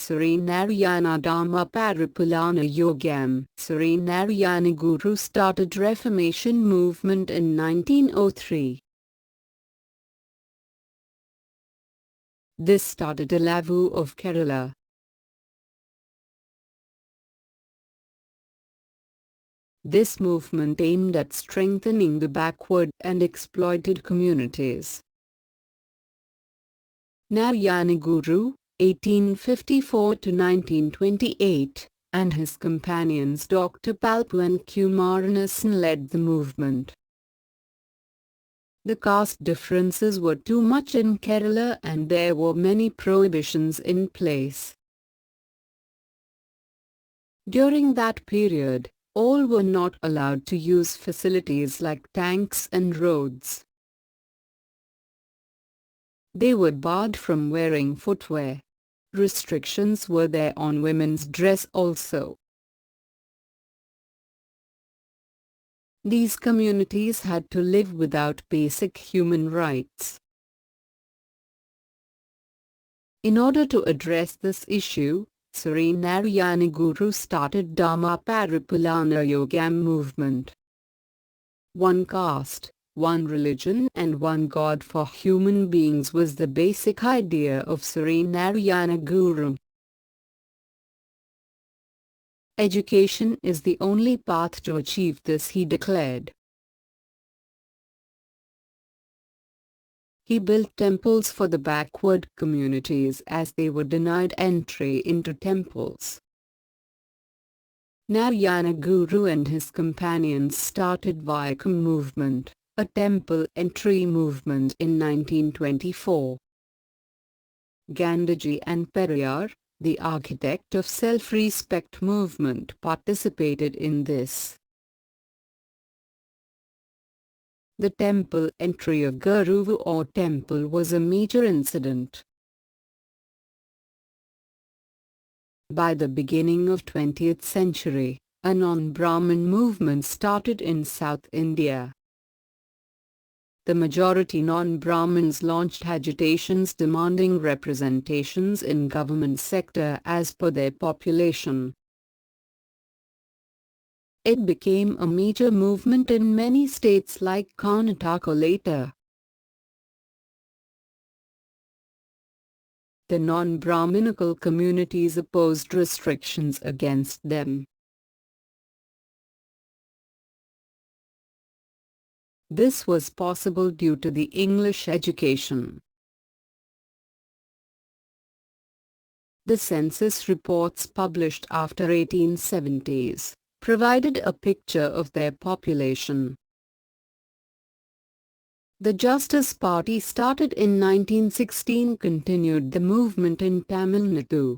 Sri Narayana Dharma Paripalanayogam. Sri Narayana Guru started Reformation movement in 1903. This started a Lavu of Kerala. This movement aimed at strengthening the backward and exploited communities. Narayana Guru, 1854 to 1928, and his companions Dr. Palpu and Kumaranasan led the movement. The caste differences were too much in Kerala and there were many prohibitions in place. During that period, all were not allowed to use facilities like tanks and roads. They were barred from wearing footwear. Restrictions were there on women's dress also. These communities had to live without basic human rights. In order to address this issue, Sri Narayana Guru started Dharma Paripalanayogam movement. One caste, one religion and one God for human beings was the basic idea of Sri Narayana Guru. Education is the only path to achieve this, he declared. He built temples for the backward communities as they were denied entry into temples. Narayana Guru and his companions started Vaikam movement, a temple entry movement in 1924. Gandhiji and Periyar, the architect of self-respect movement, participated in this. The temple entry of Guruvu or temple was a major incident. By the beginning of 20th century, a non-Brahmin movement started in South India. The majority non-Brahmins launched agitations demanding representations in government sector as per their population. It became a major movement in many states like Karnataka later. The non-Brahminical communities opposed restrictions against them. This was possible due to the English education. The census reports published after 1870s provided a picture of their population. The Justice Party started in 1916 continued the movement in Tamil Nadu.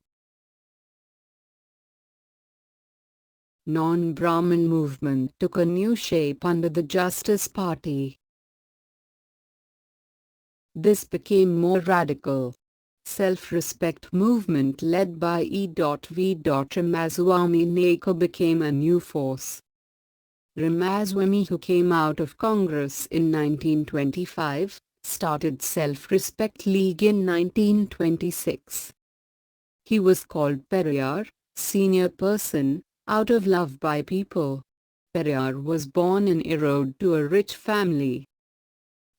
Non-Brahmin movement took a new shape under the Justice Party. This became more radical. Self-respect movement led by E.V. Ramaswamy Naik became a new force. Ramaswamy, who came out of Congress in 1925, started Self-Respect League in 1926. He was called Periyar, senior person, out of love by people. Periyar was born in Erode to a rich family.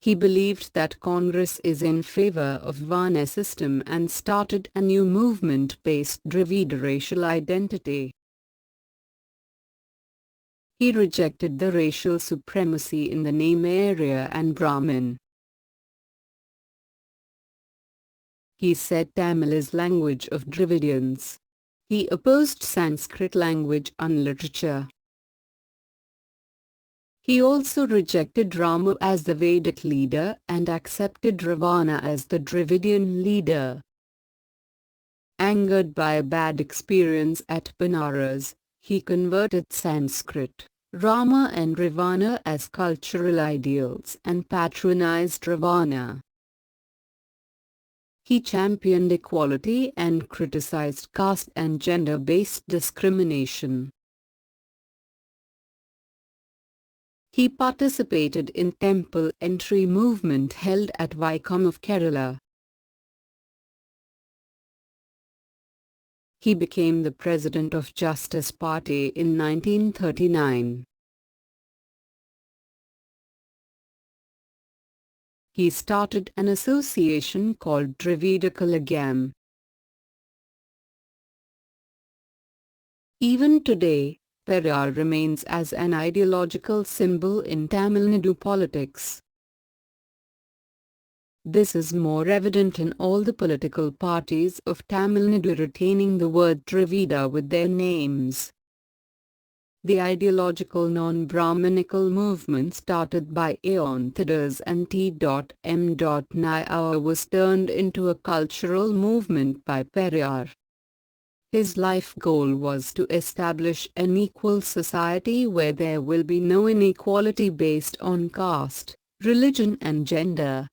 He believed that Congress is in favor of Varna system and started a new movement based Dravida racial identity. He rejected the racial supremacy in the name Arya and Brahmin. He said Tamil is language of Dravidians. He opposed Sanskrit language and literature. He also rejected Rama as the Vedic leader and accepted Ravana as the Dravidian leader. Angered by a bad experience at Banaras, he converted Sanskrit, Rama and Ravana as cultural ideals and patronized Ravana. He championed equality and criticized caste and gender-based discrimination. He participated in temple entry movement held at Vaikam of Kerala. He became the president of Justice Party in 1939. He started an association called Dravida Kalagam. Even today, Periyar remains as an ideological symbol in Tamil Nadu politics. This is more evident in all the political parties of Tamil Nadu retaining the word Dravida with their names. The ideological non-Brahminical movement started by Aeonthadars and T.M. Nair was turned into a cultural movement by Periyar. His life goal was to establish an equal society where there will be no inequality based on caste, religion and gender.